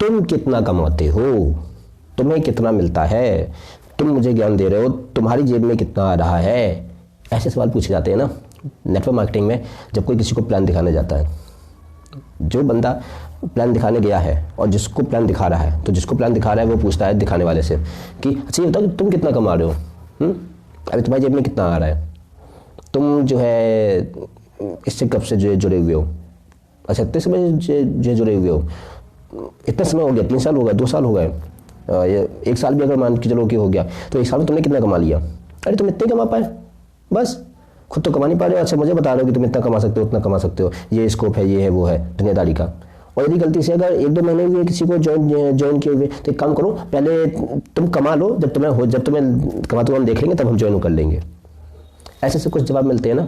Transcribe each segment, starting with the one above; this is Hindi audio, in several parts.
तुम कितना कमाते हो, तुम्हें कितना मिलता है, तुम मुझे ज्ञान दे रहे हो, तुम्हारी जेब में कितना आ रहा है। ऐसे सवाल पूछे जाते हैं ना नेटवर्क मार्केटिंग में। जब कोई किसी को प्लान दिखाने जाता है, जो बंदा प्लान दिखाने गया है और जिसको प्लान दिखा रहा है, तो जिसको प्लान दिखा रहा है वो पूछता है दिखाने वाले से कि अच्छा ये बताओ तुम कितना कमा रहे हो, अरे तुम्हारी जेब में कितना आ रहा है, तुम जो है इससे कब से जो जुड़े हुए हो, अच्छा इतने समय जो जुड़े हुए हो, इतना समय हो गया, 3 साल हो गए, 2 साल हो गए, 1 साल भी अगर मान के चलो कि हो गया, तो 1 साल में तुमने कितना कमा लिया। अरे तुम इतने कमा पाए, बस खुद तो कमा नहीं पा रहे हो, अच्छा मुझे बता रहे हो कि तुम इतना कमा सकते हो, उतना कमा सकते हो, ये स्कोप है, ये है, वो है दुनियादारी का। और यदि गलती से अगर 1-2 महीने हुए किसी को ज्वाइन किए हुए, तो एक काम करो, पहले तुम कमा लो, जब तुम्हें कमाते हुए हम देख लेंगे तब हम ज्वाइन कर लेंगे। ऐसे से कुछ जवाब मिलते हैं ना।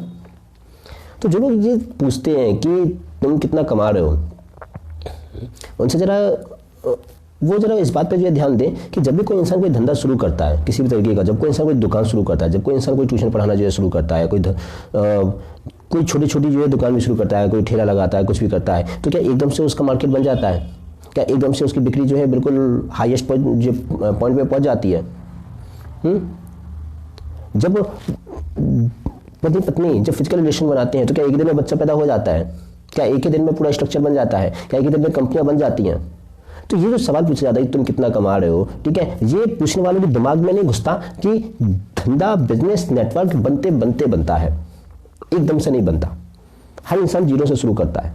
तो जो लोग ये पूछते हैं कि तुम कितना कमा रहे हो, उनसे जरा इस बात पे जो है ध्यान दें कि जब भी कोई इंसान कोई धंधा शुरू करता है किसी भी तरीके का, जब कोई इंसान कोई दुकान शुरू करता है, जब कोई इंसान कोई ट्यूशन पढ़ाना जो है शुरू करता है, कोई छोटी छोटी जो है दुकान भी शुरू करता है, कोई ठेला लगाता है, कुछ भी करता है, तो क्या एकदम से उसका मार्केट बन जाता है? क्या एकदम से उसकी बिक्री जो है बिल्कुल हाईएस्ट पॉइंट पे पहुंच जाती है? जब पति पत्नी जब फिजिकल रिलेशन बनाते हैं, तो क्या एक दिन में बच्चा पैदा हो जाता है? क्या एक ही दिन में पूरा स्ट्रक्चर बन जाता है? क्या एक ही दिन में कंपनियां बन जाती हैं? तो ये जो सवाल पूछा जाता है तुम कितना कमा रहे हो, ठीक है, ये पूछने वालों के दिमाग में नहीं घुसता कि धंधा, बिजनेस, नेटवर्क बनते बनते बनता है, एकदम से नहीं बनता। हर इंसान जीरो से शुरू करता है।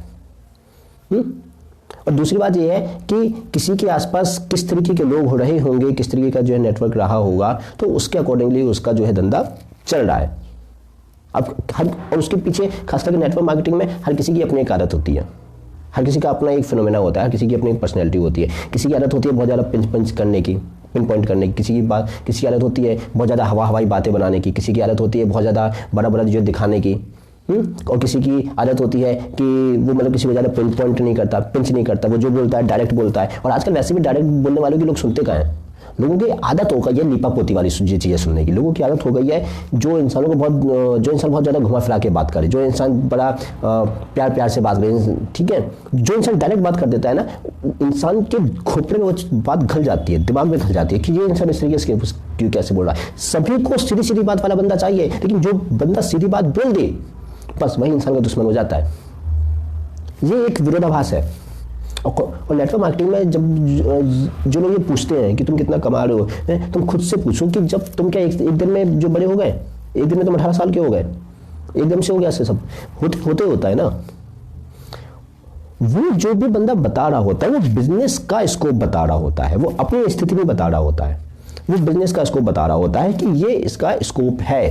और दूसरी बात यह है कि किसी के आसपास किस तरीके के लोग हो रहे होंगे, किस तरीके का जो है नेटवर्क रहा होगा, तो उसके अकॉर्डिंगली उसका जो है धंधा चल रहा है। अब और उसके पीछे खासकर नेटवर्क मार्केटिंग में हर किसी की अपनी एक आदत होती है, हर किसी का अपना एक फिनोमेना होता है, हर किसी की अपनी एक पर्सनैलिटी होती है। किसी की आदत होती है बहुत ज़्यादा पिंच करने की, पिन पॉइंट करने की, किसी की आदत होती है बहुत ज़्यादा हवाई बातें बनाने की, किसी की आदत होती है बहुत ज़्यादा बड़ा जो दिखाने की, और किसी की आदत होती है कि वो मतलब किसी को ज़्यादा पिन पॉइंट नहीं करता, पिंच नहीं करता, वो जो बोलता है डायरेक्ट बोलता है। और आजकल वैसे भी डायरेक्ट बोलने वालों की लोग सुनते कहाँ हैं? लोगों की आदत हो गई है लीपा पोती वाली चीज़ें सुनने की। लोगों की आदत हो गई है जो इंसान बहुत ज़्यादा घुमा फिरा के बात करे, जो इंसान बड़ा प्यार से बात करे, ठीक है, जो इंसान डायरेक्ट बात कर देता है ना, इंसान के खोपड़े में वो बात घल जाती है, दिमाग में घल जाती है कि ये इंसान इस तरीके से क्यों कैसे बोल रहा है। सभी को सीधी बात वाला बंदा चाहिए, लेकिन जो बंदा सीधी बात बोल दे बस वही इंसान का दुश्मन हो जाता है। ये एक विरोधाभास है। और नेटवर्क मार्केटिंग में जब जो लोग ये पूछते हैं कि तुम कितना कमा रहे हो, तुम खुद से पूछो कि जब तुम क्या एक दिन में जो बड़े हो गए, एक दिन में तुम 18 साल के हो गए, एकदम से हो गया, ऐसे सब होता है ना। वो जो भी बंदा बता रहा होता है वो बिजनेस का स्कोप बता रहा होता है, वो अपनी स्थिति में बता रहा होता है, वो बिजनेस का स्कोप बता रहा होता है कि ये इसका स्कोप है।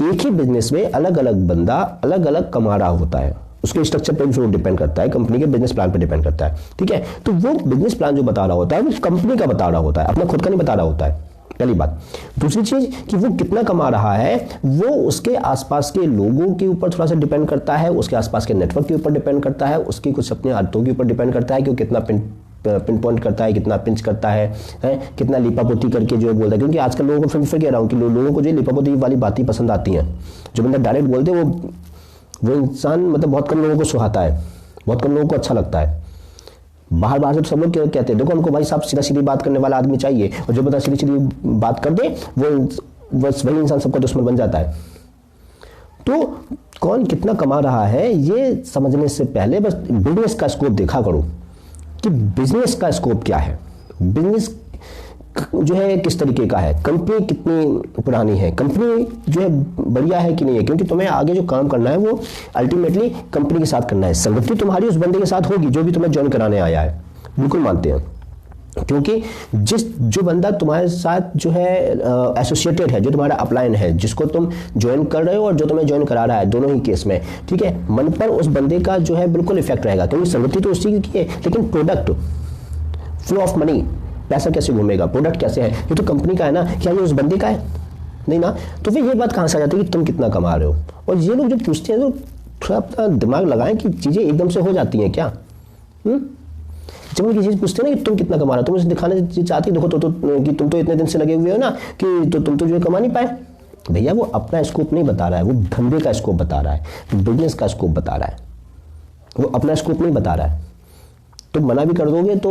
एक ही बिजनेस में अलग अलग बंदा अलग अलग कमा रहा होता है, उसके स्ट्रक्चर पर भी डिपेंड करता है, कंपनी के बिजनेस प्लान पर डिपेंड करता है, ठीक है। तो वो बिजनेस प्लान जो बता रहा होता है वो कंपनी का बता रहा होता है, अपना खुद का नहीं बता रहा होता है, पहली बात। दूसरी चीज कि वो कितना कमा रहा है वो उसके आसपास के लोगों के ऊपर थोड़ा सा डिपेंड करता है, उसके आसपास के नेटवर्क के ऊपर डिपेंड करता है, उसकी कुछ अपनी आदतों के ऊपर डिपेंड करता है कि वो कितना पिन पॉइंट करता है, कितना पिंच करता है, कितना लिपापोती करके जो बोलता है। क्योंकि आजकल लोगों को फिर कह रहा हूँ कि लोगों को जो लिपापोती वाली बातें पसंद आती हैं, जो बंदा डायरेक्ट बोलते हैं वो इंसान मतलब बहुत कम लोगों को सुहाता है, बहुत कम लोगों को अच्छा लगता है। बाहर से तो सब लोग कहते हैं देखो हमको भाई साहब सीधी बात करने वाला आदमी चाहिए, और जो बंदा सीधी बात कर दे वो बस वही इंसान सबका दुश्मन बन जाता है। तो कौन कितना कमा रहा है ये समझने से पहले बस बिजनेस का स्कोप देखा करो कि बिजनेस का स्कोप क्या है, बिजनेस जो है किस तरीके का है, कंपनी कितनी पुरानी है, कंपनी जो है बढ़िया है कि नहीं है। क्योंकि तुम्हें आगे जो काम करना है वो अल्टीमेटली कंपनी के साथ करना है। संगति तुम्हारी उस बंदे के साथ होगी जो भी तुम्हें ज्वाइन कराने आया है, बिल्कुल मानते हैं। क्योंकि जो बंदा तुम्हारे साथ जो है एसोसिएटेड है, जो तुम्हारा अपलाइन है, जिसको तुम ज्वाइन कर रहे हो और जो तुम्हें ज्वाइन करा रहा है, दोनों ही केस में, ठीक है, मन पर उस बंदे का जो है बिल्कुल इफेक्ट रहेगा। क्योंकि संगति तो उसी की है, लेकिन प्रोडक्ट, फ्लो ऑफ मनी, पैसा कैसे घूमेगा, प्रोडक्ट कैसे है, ये तो कंपनी का है ना, क्या ये उस बंदे का है? नहीं ना। तो फिर ये बात कहां से आ जाती है कि तुम कितना कमा रहे हो। और ये लोग जो पूछते हैं तो थोड़ा अपना दिमाग लगाएं कि चीजें एकदम से हो जाती हैं क्या। जब उनकी चीज पूछते हैं ना कि तुम कितना कमा रहे हो, तुम उसे दिखाने चाहते देखो तो कि तुम तो इतने दिन से लगे हुए हो ना कि तो तुम तो जो कमा नहीं पाए। भैया वो अपना स्कोप नहीं बता रहा है, वो धंधे का स्कोप बता रहा है, बिजनेस का स्कोप बता रहा है, वो अपना स्कोप नहीं बता रहा है। तुम मना भी कर दोगे तो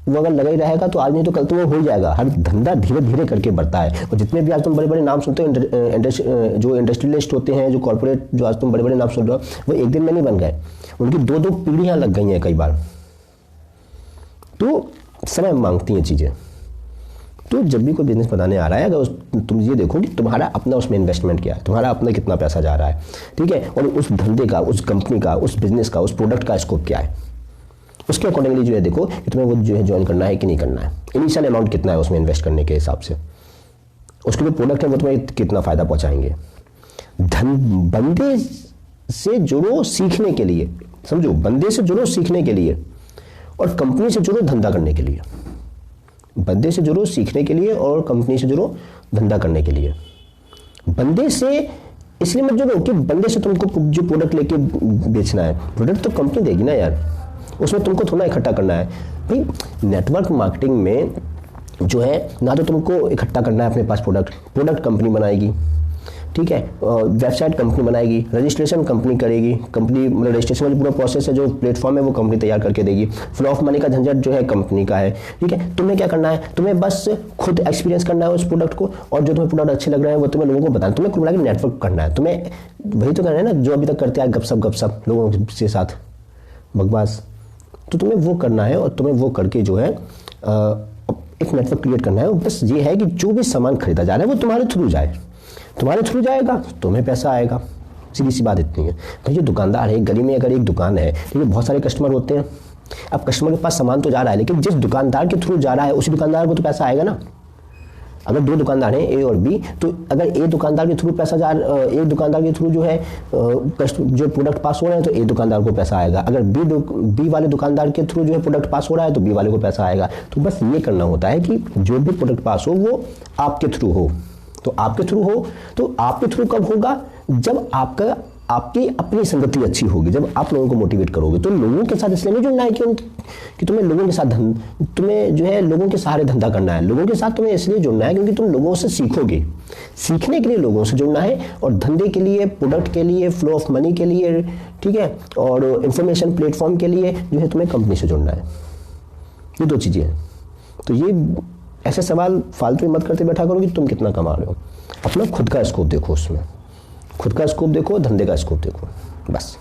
वो अगर लगा ही रहेगा तो आज नहीं तो कल तो वो हो जाएगा। हर धंधा धीरे धीरे करके बढ़ता है। और जितने भी आज तुम बड़े बड़े नाम सुनते हो, जो इंडस्ट्रियलिस्ट होते हैं, जो कॉर्पोरेट, जो आज तुम बड़े बड़े नाम सुन रहे हो, वो एक दिन में नहीं बन गए, उनकी 2-2 पीढ़ियां लग गई हैं कई बार। तो समय मांगती हैं चीजें। तो जब भी कोई बिजनेस बनाने आ रहा है, अगर तुम ये देखो कि तुम्हारा अपना उसमें इन्वेस्टमेंट क्या है, तुम्हारा अपना कितना पैसा जा रहा है, ठीक है, और उस धंधे का, उस कंपनी का, उस बिजनेस का, उस प्रोडक्ट का स्कोप क्या है, उसके अकॉर्डिंगली जो है देखो कि तुम्हें वो जो है ज्वाइन करना है कि नहीं करना है। इनिशियल अमाउंट कितना है उसमें इन्वेस्ट करने के हिसाब से, उसके जो प्रोडक्ट है वो तुम्हें कितना फायदा पहुंचाएंगे। बंदे से जुड़ो सीखने के लिए, समझो, बंदे से जुड़ो सीखने के लिए, और कंपनी से जुड़ो धंधा करने के लिए। बंदे से जुड़ो सीखने के लिए और कंपनी से जुड़ो धंधा करने के लिए। बंदे से इसलिए मत जुड़ो कि बंदे से तुमको जो प्रोडक्ट लेके बेचना है, प्रोडक्ट तो कंपनी देगी ना यार, उसमें तुमको थोड़ा इकट्ठा करना है। भाई नेटवर्क मार्केटिंग में जो है ना तो तुमको इकट्ठा करना है अपने पास प्रोडक्ट कंपनी बनाएगी, ठीक है, वेबसाइट कंपनी बनाएगी, रजिस्ट्रेशन कंपनी करेगी, कंपनी मतलब रजिस्ट्रेशन का जो पूरा प्रोसेस है, जो प्लेटफॉर्म है वो कंपनी तैयार करके देगी, फ्लो ऑफ मनी का झंझट जो है कंपनी का है, ठीक है। तुम्हें क्या करना है, तुम्हें बस खुद एक्सपीरियंस करना है उस प्रोडक्ट को, और जो तुम्हें प्रोडक्ट अच्छे लग रहे हैं वो तुम्हें लोगों को बताना, तुम्हें कुल मिला के नेटवर्क करना है, तुम्हें वही तो करना है ना जो अभी तक करते हैं गपशप लोगों के साथ बकवास। तो तुम्हें वो करना है, और तुम्हें वो करके जो है एक नेटवर्क क्रिएट करना है। बस ये है कि जो भी सामान खरीदा जा रहा है वो तुम्हारे थ्रू जाए, तुम्हारे थ्रू जाएगा तुम्हें पैसा आएगा। सीधी सी बात इतनी है। तो जो दुकानदार है, गली में अगर एक दुकान है, ठीक है, बहुत सारे कस्टमर होते हैं, अब कस्टमर के पास सामान तो जा रहा है, लेकिन जिस दुकानदार के थ्रू जा रहा है उसी दुकानदार को तो पैसा आएगा ना। अगर 2 दुकानदार हैं ए और बी, तो अगर ए दुकानदार के थ्रू पैसा एक दुकानदार के थ्रू जो है जो प्रोडक्ट पास हो रहे हैं तो ए दुकानदार को पैसा आएगा। अगर बी वाले दुकानदार के थ्रू जो है प्रोडक्ट पास हो रहा है तो बी वाले को पैसा आएगा। तो बस ये करना होता है कि जो भी प्रोडक्ट पास हो वो आपके थ्रू हो। तो आपके थ्रू हो, तो आपके थ्रू कब होगा, जब आपकी अपनी संगति अच्छी होगी, जब आप लोगों को मोटिवेट करोगे। तो लोगों के साथ इसलिए नहीं जुड़ना है कि तुम्हें लोगों के साथ तुम्हें जो है लोगों के सहारे धंधा करना है। लोगों के साथ तुम्हें इसलिए जुड़ना है क्योंकि तुम लोगों से सीखोगे, सीखने के लिए लोगों से जुड़ना है, और धंधे के लिए, प्रोडक्ट के लिए, फ्लो ऑफ मनी के लिए, ठीक है, और इंफॉर्मेशन प्लेटफॉर्म के लिए जो है तुम्हें कंपनी से जुड़ना है। ये 2 चीजें हैं। तो ये ऐसे सवाल फालतू मत करते बैठा करो कि तुम कितना कमा रहे हो। अपना खुद का स्कोप देखो, उसमें खुद का स्कोप देखो, धंधे का स्कोप देखो, बस।